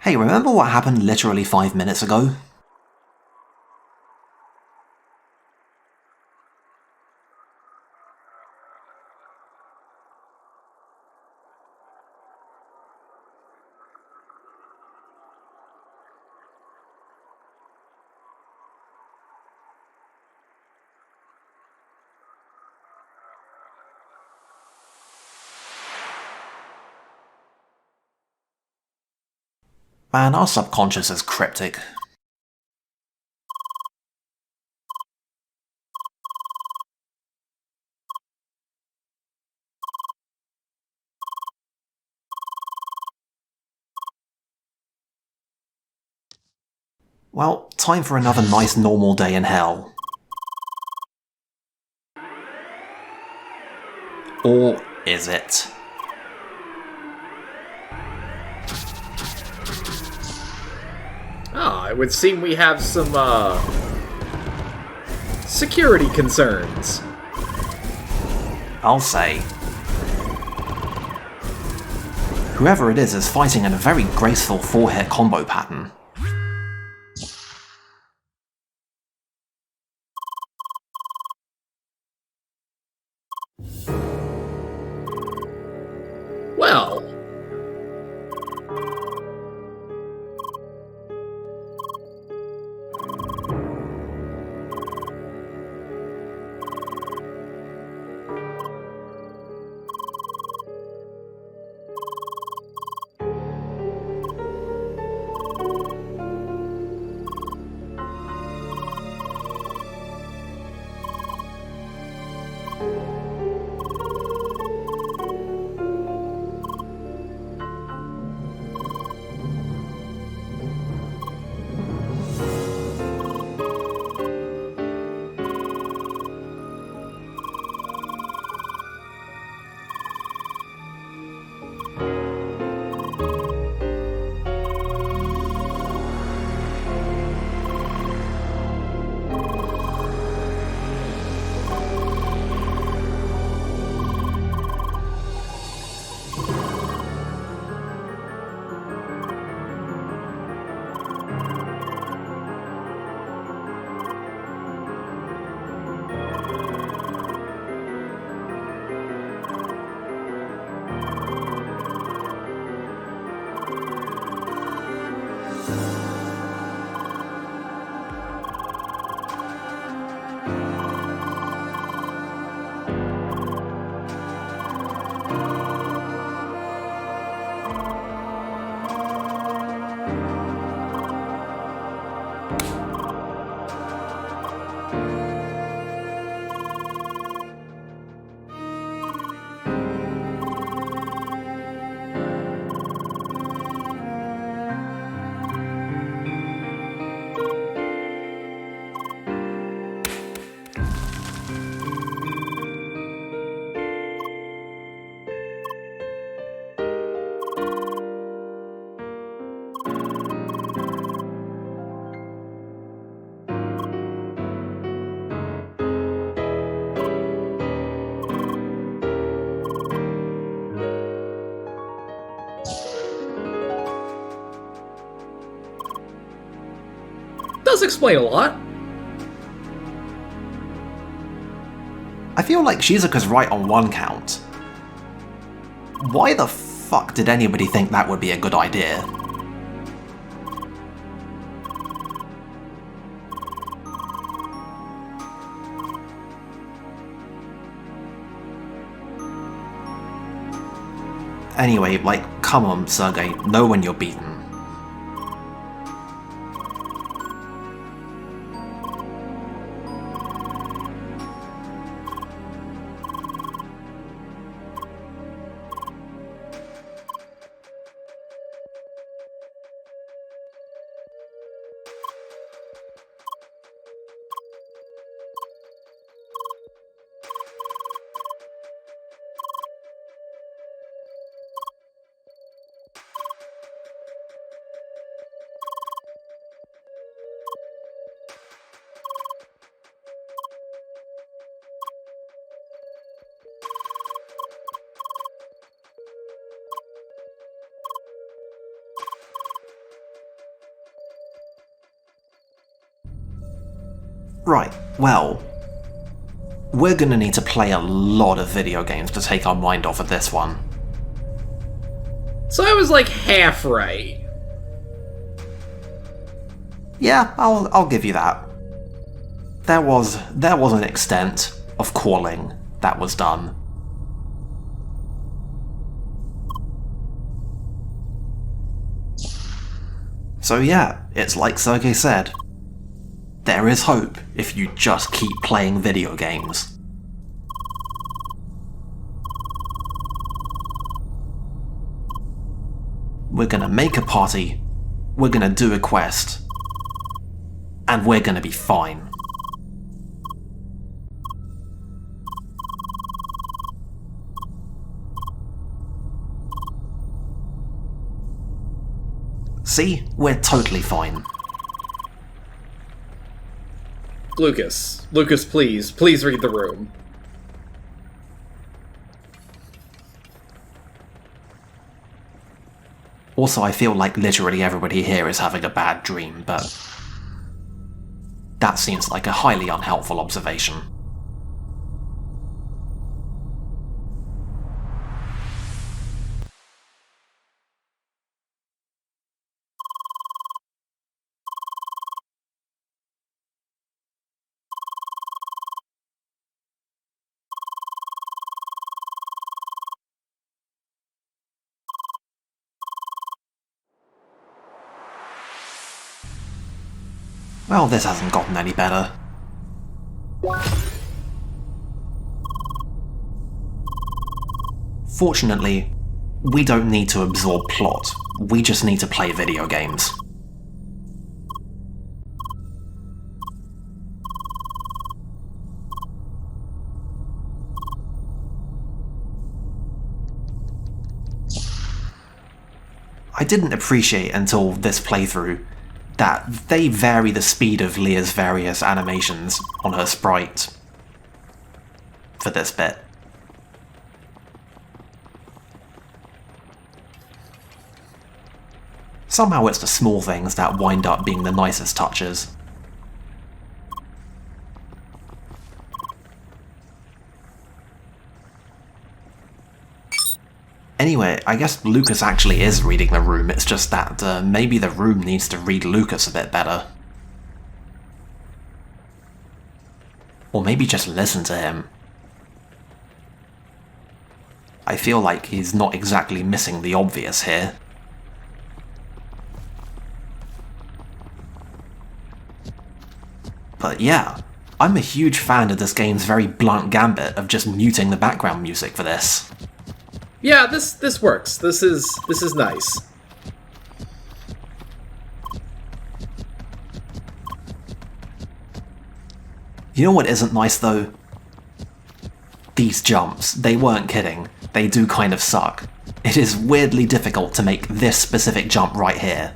Hey, remember what happened literally 5 minutes ago? Man, our subconscious is cryptic. Well, time for another nice normal day in hell. Or is it? Ah, it would seem we have some, security concerns. I'll say. Whoever it is fighting in a very graceful 4-hit combo pattern. Well... does explain a lot. I feel like Shizuka's right on one count. Why the fuck did anybody think that would be a good idea? Anyway, like, come on, Sergei, know when you're beaten. Right, well, we're gonna need to play a lot of video games to take our mind off of this one. So I was like half right. Yeah, I'll give you that. There was an extent of calling that was done. So yeah, it's like Sergey said. There is hope if you just keep playing video games. We're gonna make a party, we're gonna do a quest, and we're gonna be fine. See? We're totally fine. Lucas, please read the room. Also, I feel like literally everybody here is having a bad dream, but that seems like a highly unhelpful observation. Well, this hasn't gotten any better. Fortunately, we don't need to absorb plot, we just need to play video games. I didn't appreciate until this playthrough that they vary the speed of Leah's various animations on her sprite for this bit. Somehow it's the small things that wind up being the nicest touches. Anyway, I guess Lucas actually is reading the room, it's just that maybe the room needs to read Lucas a bit better. Or maybe just listen to him. I feel like he's not exactly missing the obvious here. But yeah, I'm a huge fan of this game's very blunt gambit of just muting the background music for this. Yeah, this works. This is nice. You know what isn't nice though? These jumps, they weren't kidding. They do kind of suck. It is weirdly difficult to make this specific jump right here,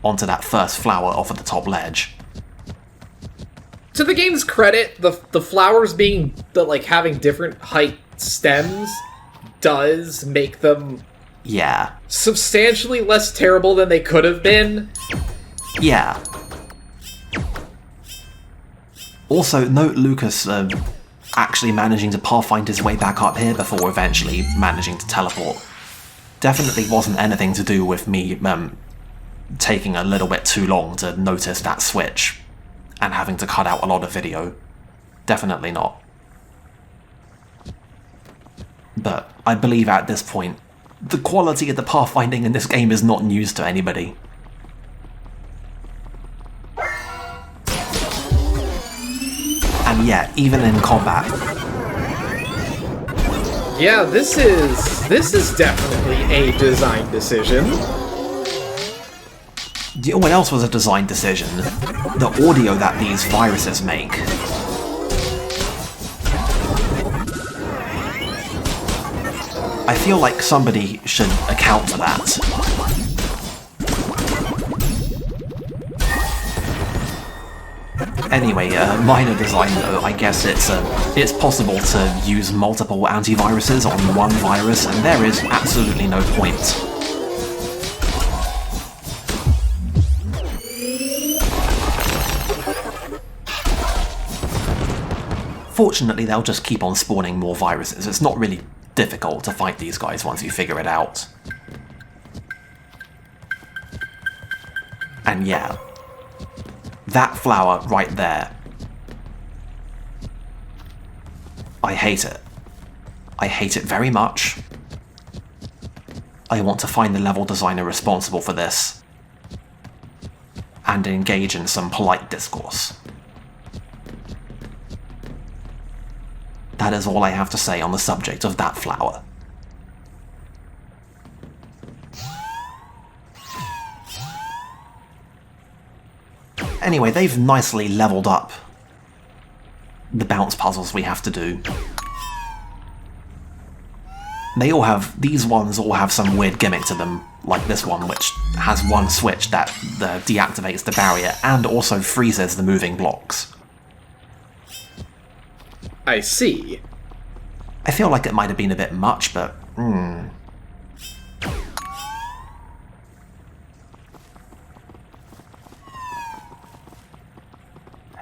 onto that first flower off of the top ledge. To the game's credit, the flowers being having different height stems does make them substantially less terrible than they could have been. Yeah. Also, note Lucas actually managing to pathfind his way back up here before eventually managing to teleport. Definitely wasn't anything to do with me taking a little bit too long to notice that switch and having to cut out a lot of video. Definitely not. But I believe at this point, the quality of the pathfinding in this game is not news to anybody. And yeah, even in combat. Yeah, this is definitely a design decision. Do you know what else was a design decision? The audio that these viruses make. I feel like somebody should account for that. Anyway, minor design though, I guess it's possible to use multiple antiviruses on one virus, and there is absolutely no point. Fortunately, they'll just keep on spawning more viruses. It's not really difficult to fight these guys once you figure it out. And yeah, that flower right there, I hate it. I hate it very much. I want to find the level designer responsible for this and engage in some polite discourse. That is all I have to say on the subject of that flower. Anyway, they've nicely leveled up the bounce puzzles we have to do. These ones all have some weird gimmick to them, like this one, which has one switch that deactivates the barrier and also freezes the moving blocks. I see. I feel like it might have been a bit much, but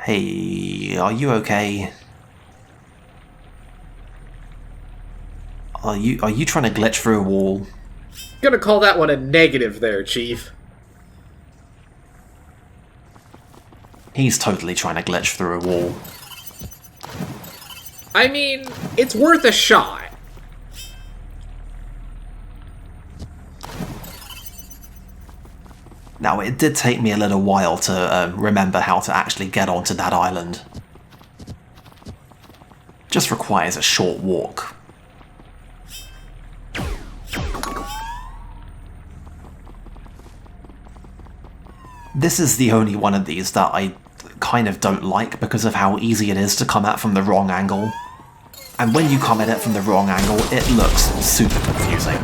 Hey, are you okay? Are you trying to glitch through a wall? Gonna call that one a negative there, Chief. He's totally trying to glitch through a wall. I mean, it's worth a shot. Now, it did take me a little while to remember how to actually get onto that island. Just requires a short walk. This is the only one of these that I kind of don't like because of how easy it is to come at from the wrong angle. And when you come at it from the wrong angle, it looks super confusing.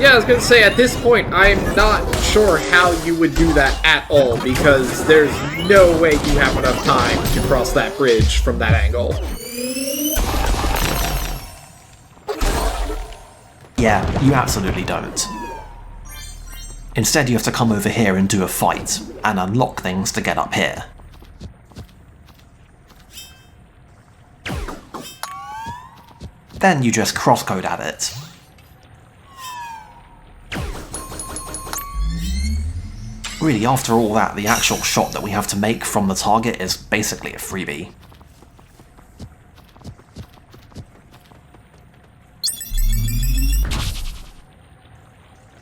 Yeah, I was gonna say, at this point, I'm not sure how you would do that at all, because there's no way you have enough time to cross that bridge from that angle. Yeah, you absolutely don't. Instead, you have to come over here and do a fight, and unlock things to get up here. Then you just CrossCode at it. Really, after all that, the actual shot that we have to make from the target is basically a freebie.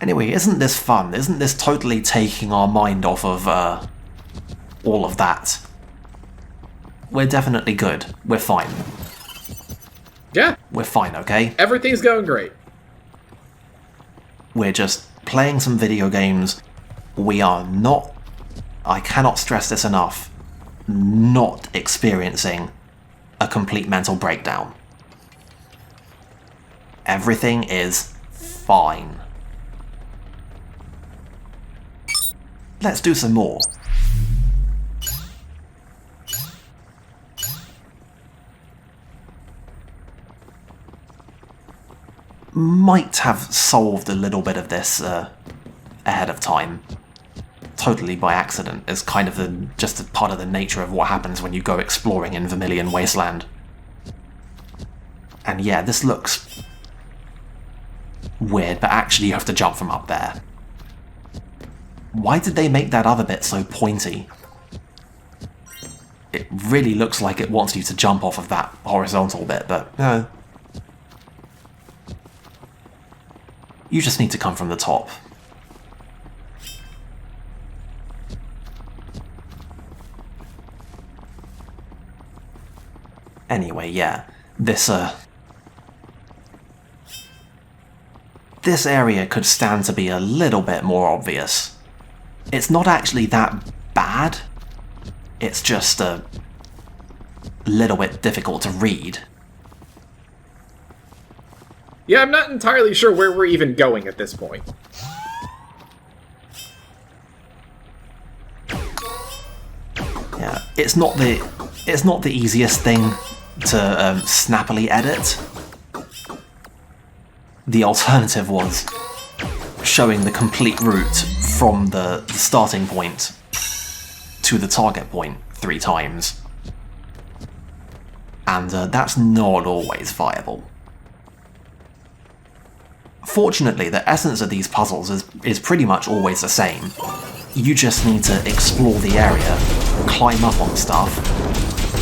Anyway, isn't this fun? Isn't this totally taking our mind off of all of that? We're definitely good. We're fine. Yeah. We're fine, okay? Everything's going great. We're just playing some video games. We are not, I cannot stress this enough, not experiencing a complete mental breakdown. Everything is fine. Let's do some more. Might have solved a little bit of this ahead of time. Totally by accident. It's kind of just a part of the nature of what happens when you go exploring in Vermilion Wasteland. And yeah, this looks weird, but actually you have to jump from up there. Why did they make that other bit so pointy? It really looks like it wants you to jump off of that horizontal bit, but no. You just need to come from the top. Anyway, yeah, this area could stand to be a little bit more obvious. It's not actually that bad, it's just a little bit difficult to read. Yeah, I'm not entirely sure where we're even going at this point. Yeah, it's not the easiest thing to snappily edit. The alternative was showing the complete route from the starting point to the target point 3 times. and that's not always viable. Fortunately, the essence of these puzzles is pretty much always the same. You just need to explore the area, climb up on stuff,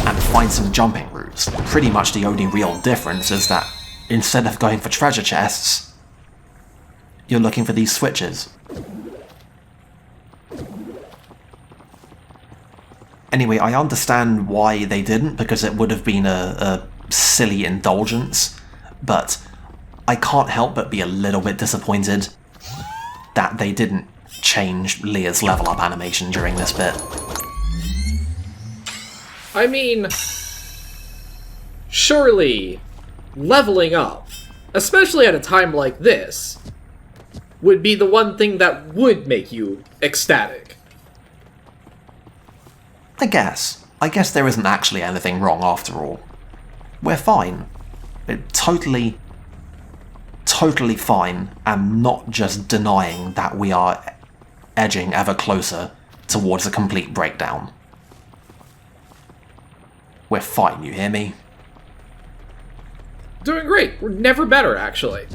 and find some jumping routes. Pretty much the only real difference is that instead of going for treasure chests, you're looking for these switches. Anyway, I understand why they didn't, because it would have been a silly indulgence, but I can't help but be a little bit disappointed that they didn't change Leah's level up animation during this bit. I mean, surely leveling up, especially at a time like this, would be the one thing that would make you ecstatic. I guess there isn't actually anything wrong after all. We're fine. Totally fine, and not just denying that we are edging ever closer towards a complete breakdown. We're fine, you hear me? Doing great. We're never better, actually.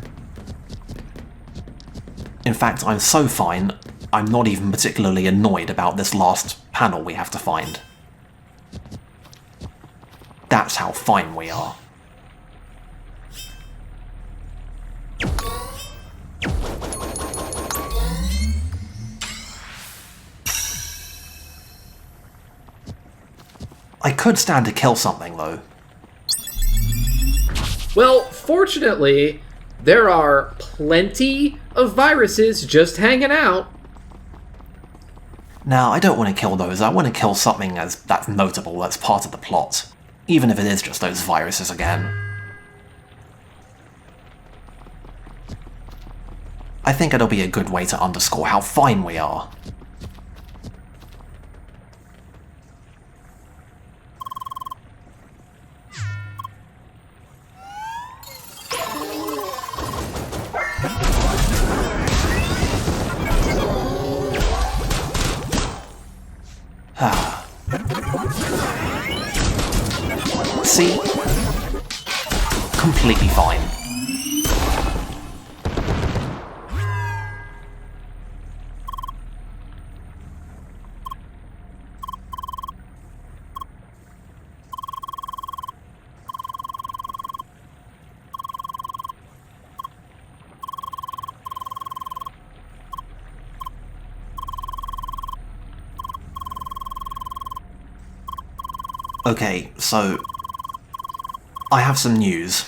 In fact, I'm so fine, I'm not even particularly annoyed about this last panel we have to find. That's how fine we are. I could stand to kill something, though. Well, fortunately, there are plenty of viruses just hanging out. Now, I don't want to kill those. I want to kill something that's notable, that's part of the plot. Even if it is just those viruses again. I think it'll be a good way to underscore how fine we are. See? Completely fine. Okay, so I have some news.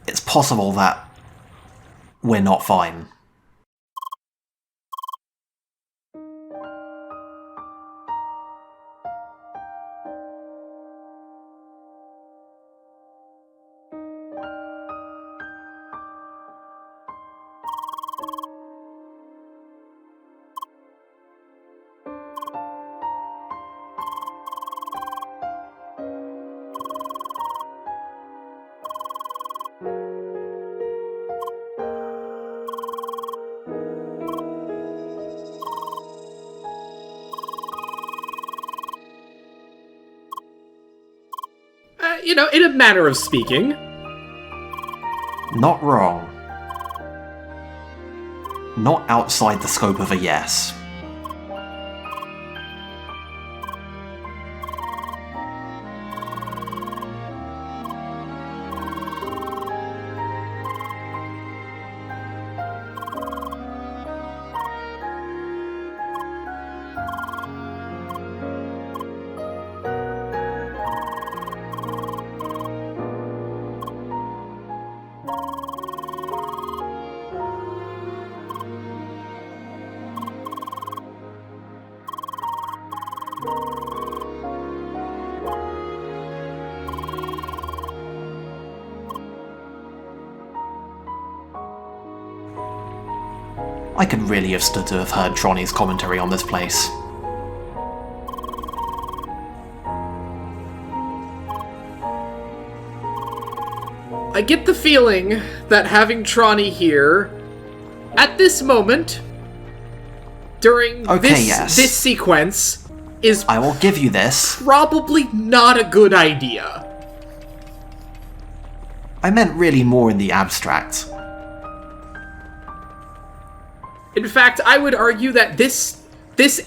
It's possible that we're not fine. In a manner of speaking. Not wrong. Not outside the scope of a yes. I could really have stood to have heard Tronny's commentary on this place. I get the feeling that having Tronny here, at this moment, during this sequence, is I will give you this. probably not a good idea. I meant really more in the abstract. In fact, I would argue that this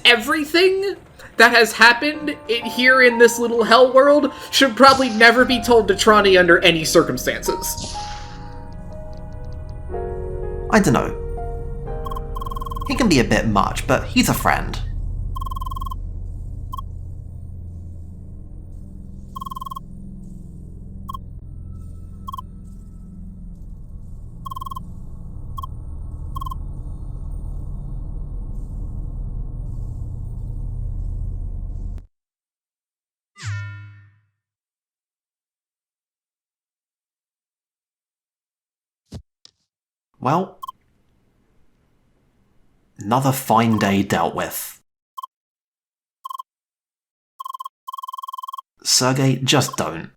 everything that has happened here in this little hell world should probably never be told to Trani under any circumstances. I dunno. He can be a bit much, but he's a friend. Well, another fine day dealt with. Sergey, just don't.